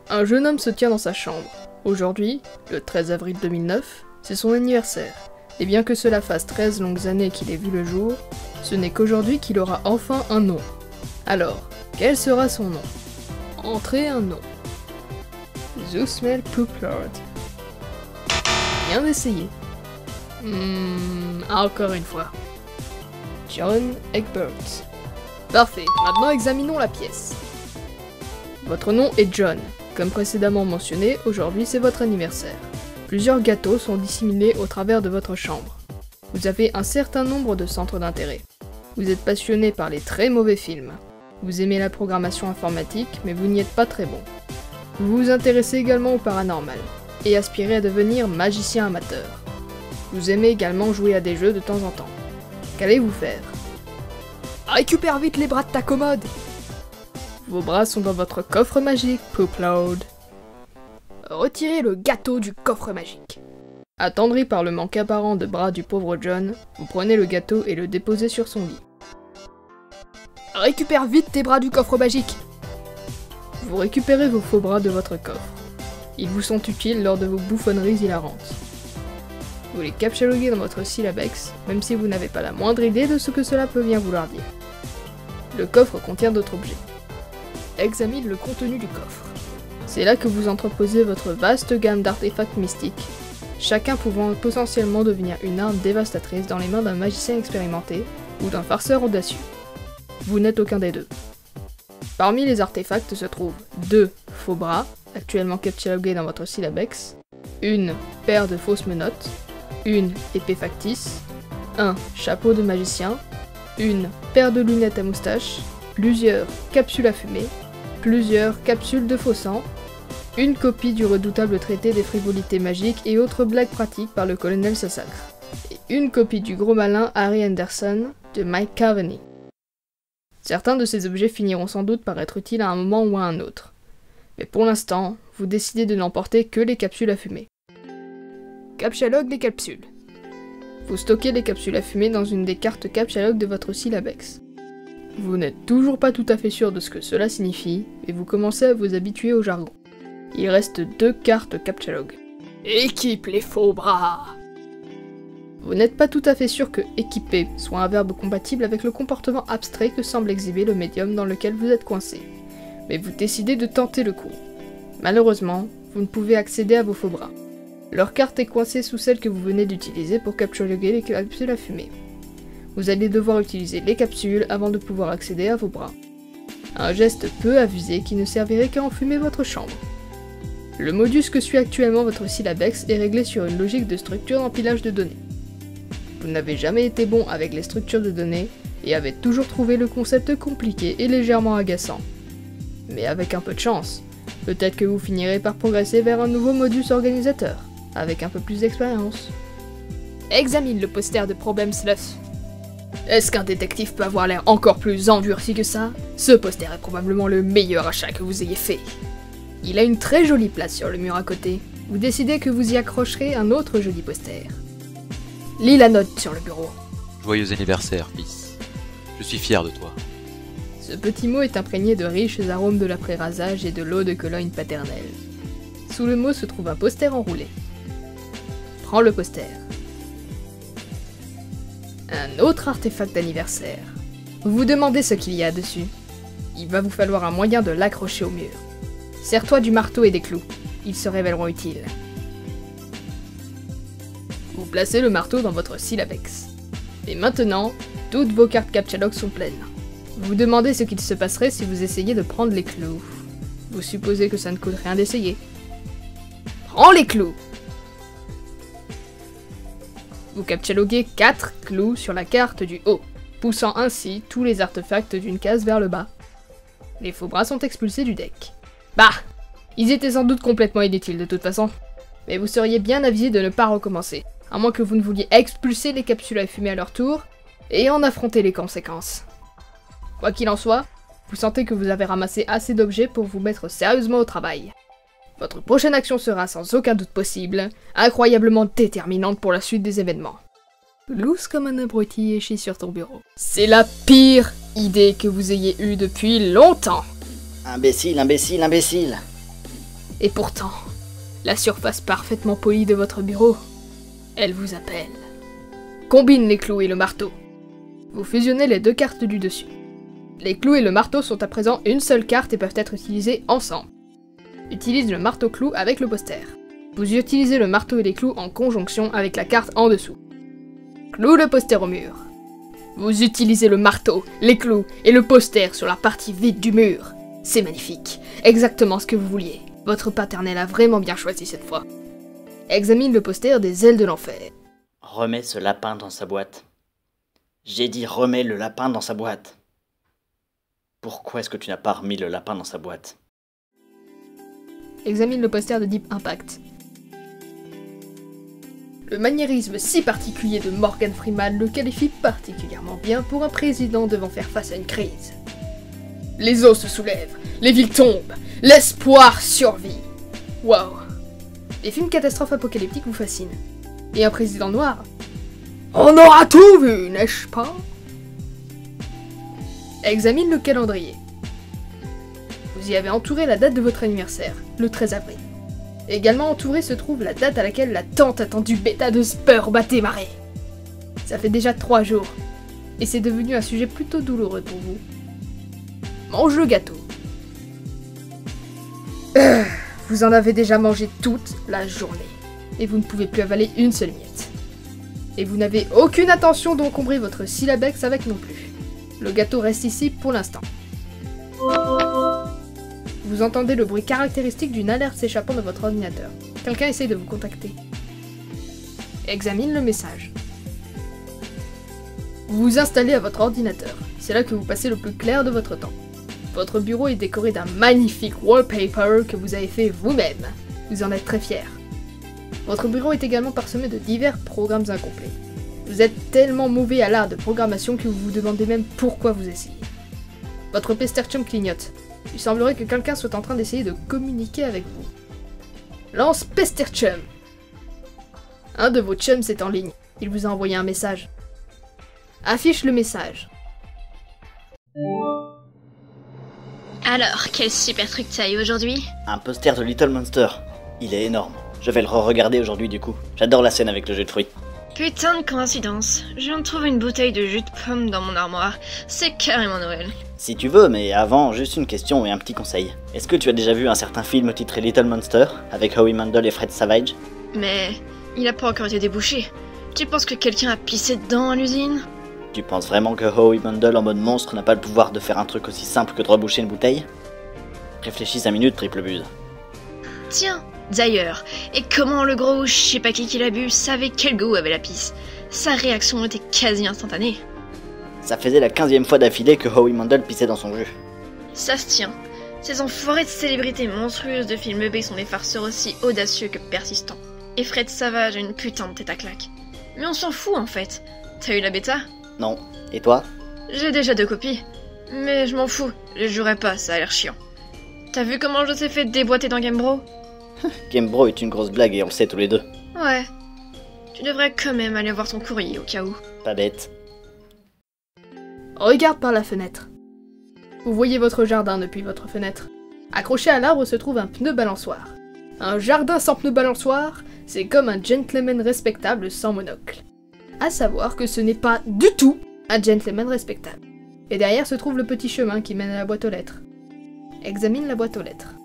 Un jeune homme se tient dans sa chambre. Aujourd'hui, le 13 avril 2009, c'est son anniversaire. Et bien que cela fasse 13 longues années qu'il ait vu le jour, ce n'est qu'aujourd'hui qu'il aura enfin un nom. Alors, quel sera son nom? Entrez un nom. Zoosmell Pooplord. Bien essayé. Encore une fois. John Egbert. Parfait, maintenant examinons la pièce. Votre nom est John. Comme précédemment mentionné, aujourd'hui c'est votre anniversaire. Plusieurs gâteaux sont dissimulés au travers de votre chambre. Vous avez un certain nombre de centres d'intérêt. Vous êtes passionné par les très mauvais films. Vous aimez la programmation informatique, mais vous n'y êtes pas très bon. Vous vous intéressez également au paranormal, et aspirez à devenir magicien amateur. Vous aimez également jouer à des jeux de temps en temps. Qu'allez-vous faire? Récupère vite les bras de ta commode! Vos bras sont dans votre coffre magique, Pooplord. Retirez le gâteau du coffre magique. Attendri par le manque apparent de bras du pauvre John, vous prenez le gâteau et le déposez sur son lit. Récupère vite tes bras du coffre magique! Vous récupérez vos faux bras de votre coffre. Ils vous sont utiles lors de vos bouffonneries hilarantes. Vous les captchaloguez dans votre syllabex, même si vous n'avez pas la moindre idée de ce que cela peut bien vouloir dire. Le coffre contient d'autres objets. Examine le contenu du coffre. C'est là que vous entreposez votre vaste gamme d'artefacts mystiques, chacun pouvant potentiellement devenir une arme dévastatrice dans les mains d'un magicien expérimenté ou d'un farceur audacieux. Vous n'êtes aucun des deux. Parmi les artefacts se trouvent 2 faux bras, actuellement captchalogués dans votre syllabex, une paire de fausses menottes, une épée factice, un chapeau de magicien, une paire de lunettes à moustache, plusieurs capsules à fumer, plusieurs capsules de faux sang, une copie du redoutable traité des frivolités magiques et autres blagues pratiques par le colonel Sassacre, et une copie du gros malin Harry Anderson de Mike Caveney. Certains de ces objets finiront sans doute par être utiles à un moment ou à un autre, mais pour l'instant, vous décidez de n'emporter que les capsules à fumer. Captchalogue les capsules. Vous stockez les capsules à fumer dans une des cartes captchalogue de votre syllabex. Vous n'êtes toujours pas tout à fait sûr de ce que cela signifie, mais vous commencez à vous habituer au jargon. Il reste 2 cartes captchalogue. Équipe les faux bras! Vous n'êtes pas tout à fait sûr que équiper soit un verbe compatible avec le comportement abstrait que semble exhiber le médium dans lequel vous êtes coincé, mais vous décidez de tenter le coup. Malheureusement, vous ne pouvez accéder à vos faux bras. Leur carte est coincée sous celle que vous venez d'utiliser pour captchaloguer les capsules à fumer. Vous allez devoir utiliser les capsules avant de pouvoir accéder à vos bras. Un geste peu avisé qui ne servirait qu'à enfumer votre chambre. Le modus que suit actuellement votre syllabex est réglé sur une logique de structure d'empilage de données. Vous n'avez jamais été bon avec les structures de données et avez toujours trouvé le concept compliqué et légèrement agaçant. Mais avec un peu de chance, peut-être que vous finirez par progresser vers un nouveau modus organisateur, avec un peu plus d'expérience. Examine le poster de Problem Sluff. Est-ce qu'un détective peut avoir l'air encore plus endurci que ça? Ce poster est probablement le meilleur achat que vous ayez fait. Il a une très jolie place sur le mur à côté. Vous décidez que vous y accrocherez un autre joli poster. Lis la note sur le bureau. Joyeux anniversaire, fils. Je suis fier de toi. Ce petit mot est imprégné de riches arômes de l'après-rasage et de l'eau de Cologne paternelle. Sous le mot se trouve un poster enroulé. Prends le poster. Un autre artefact d'anniversaire. Vous vous demandez ce qu'il y a dessus. Il va vous falloir un moyen de l'accrocher au mur. Sers-toi du marteau et des clous. Ils se révéleront utiles. Vous placez le marteau dans votre syllabex. Et maintenant, toutes vos cartes captchalogue sont pleines. Vous vous demandez ce qu'il se passerait si vous essayez de prendre les clous. Vous supposez que ça ne coûte rien d'essayer. Prends les clous! Vous captchaloguez 4 clous sur la carte du haut, poussant ainsi tous les artefacts d'une case vers le bas. Les faux bras sont expulsés du deck. Bah! Ils étaient sans doute complètement inutiles de toute façon. Mais vous seriez bien avisé de ne pas recommencer, à moins que vous ne vouliez expulser les capsules à fumer à leur tour, et en affronter les conséquences. Quoi qu'il en soit, vous sentez que vous avez ramassé assez d'objets pour vous mettre sérieusement au travail. Votre prochaine action sera sans aucun doute possible, incroyablement déterminante pour la suite des événements. Loose comme un abruti échit sur ton bureau. C'est la pire idée que vous ayez eue depuis longtemps. Imbécile, imbécile, imbécile. Et pourtant, la surface parfaitement polie de votre bureau, elle vous appelle. Combine les clous et le marteau. Vous fusionnez les deux cartes du dessus. Les clous et le marteau sont à présent une seule carte et peuvent être utilisés ensemble. Utilise le marteau-clou avec le poster. Vous utilisez le marteau et les clous en conjonction avec la carte en dessous. Clou le poster au mur. Vous utilisez le marteau, les clous et le poster sur la partie vide du mur. C'est magnifique, exactement ce que vous vouliez. Votre paternel a vraiment bien choisi cette fois. Examine le poster des ailes de l'enfer. Remets ce lapin dans sa boîte. J'ai dit remets le lapin dans sa boîte. Pourquoi est-ce que tu n'as pas remis le lapin dans sa boîte? Examine le poster de Deep Impact. Le maniérisme si particulier de Morgan Freeman le qualifie particulièrement bien pour un président devant faire face à une crise. Les eaux se soulèvent, les villes tombent, l'espoir survit. Wow. Les films catastrophes apocalyptiques vous fascinent. Et un président noir? On aura tout vu, n'est-ce pas? Examine le calendrier. Vous y avez entouré la date de votre anniversaire, le 13 avril. Également entourée se trouve la date à laquelle la tant attendue bêta de Spur bat démarrer. Ça fait déjà 3 jours, et c'est devenu un sujet plutôt douloureux pour vous. Mange le gâteau. Vous en avez déjà mangé toute la journée, et vous ne pouvez plus avaler une seule miette. Et vous n'avez aucune intention d'encombrer votre syllabex avec non plus. Le gâteau reste ici pour l'instant. Vous entendez le bruit caractéristique d'une alerte s'échappant de votre ordinateur. Quelqu'un essaye de vous contacter. Examine le message. Vous vous installez à votre ordinateur. C'est là que vous passez le plus clair de votre temps. Votre bureau est décoré d'un magnifique wallpaper que vous avez fait vous-même. Vous en êtes très fier. Votre bureau est également parsemé de divers programmes incomplets. Vous êtes tellement mauvais à l'art de programmation que vous vous demandez même pourquoi vous essayez. Votre Pesterchum clignote. Il semblerait que quelqu'un soit en train d'essayer de communiquer avec vous. Lance Pesterchum. Un de vos chums est en ligne. Il vous a envoyé un message. Affiche le message. Alors, quel super truc t'as eu aujourd'hui? Un poster de Little Monster. Il est énorme. Je vais le re-regarder aujourd'hui du coup. J'adore la scène avec le jeu de fruits. Putain de coïncidence. Je viens de trouver une bouteille de jus de pomme dans mon armoire. C'est carrément Noël. Si tu veux, mais avant, juste une question et un petit conseil. Est-ce que tu as déjà vu un certain film titré Little Monster, avec Howie Mandel et Fred Savage? Mais il a pas encore été débouché. Tu penses que quelqu'un a pissé dedans à l'usine? Tu penses vraiment que Howie Mandel en mode monstre n'a pas le pouvoir de faire un truc aussi simple que de reboucher une bouteille? Réfléchis 5 minutes, triple buse. Tiens, d'ailleurs, et comment le gros je sais pas qui l'a bu savait quel goût avait la pisse? Sa réaction était quasi instantanée. Ça faisait la 15e fois d'affilée que Howie Mandel pissait dans son jus. Ça se tient. Ces enfoirés de célébrités monstrueuses de films B sont des farceurs aussi audacieux que persistants. Et Fred Savage a une putain de tête à claque. Mais on s'en fout en fait. T'as eu la bêta? Non. Et toi? J'ai déjà 2 copies. Mais je m'en fous, je jouerai pas, ça a l'air chiant. T'as vu comment je t'ai fait déboîter dans Game Bro? Game Bro est une grosse blague et on le sait tous les deux. Ouais. Tu devrais quand même aller voir ton courrier au cas où. Pas bête. Regarde par la fenêtre. Vous voyez votre jardin depuis votre fenêtre. Accroché à l'arbre se trouve un pneu balançoire. Un jardin sans pneu balançoire, c'est comme un gentleman respectable sans monocle. À savoir que ce n'est pas du tout un gentleman respectable. Et derrière se trouve le petit chemin qui mène à la boîte aux lettres. Examine la boîte aux lettres.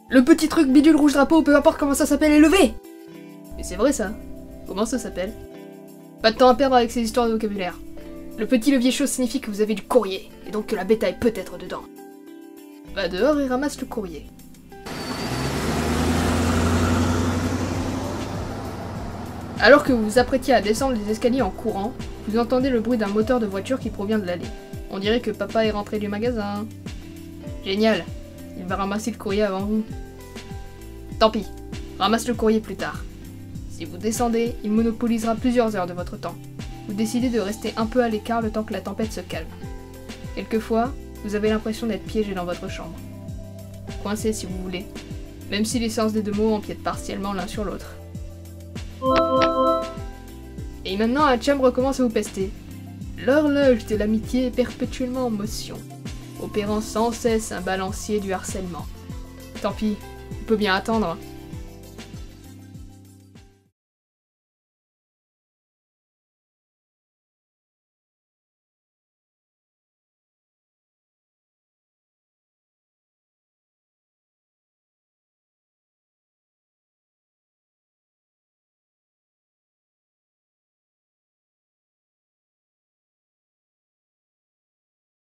Le petit truc bidule rouge drapeau, peu importe comment ça s'appelle, est levé! Mais c'est vrai ça. Comment ça s'appelle? Pas de temps à perdre avec ces histoires de vocabulaire. Le petit levier chaud signifie que vous avez du courrier, et donc que la bêta est peut-être dedans. Va dehors et ramasse le courrier. Alors que vous vous apprêtiez à descendre les escaliers en courant, vous entendez le bruit d'un moteur de voiture qui provient de l'allée. On dirait que papa est rentré du magasin. Génial, il va ramasser le courrier avant vous. Tant pis, ramasse le courrier plus tard. Si vous descendez, il monopolisera plusieurs heures de votre temps. Vous décidez de rester un peu à l'écart le temps que la tempête se calme. Quelquefois, vous avez l'impression d'être piégé dans votre chambre. Coincé si vous voulez, même si les sens des deux mots empiètent partiellement l'un sur l'autre. Et maintenant, un chum recommence à vous pester. L'horloge de l'amitié est perpétuellement en motion. opérant sans cesse un balancier du harcèlement. Tant pis, on peut bien attendre.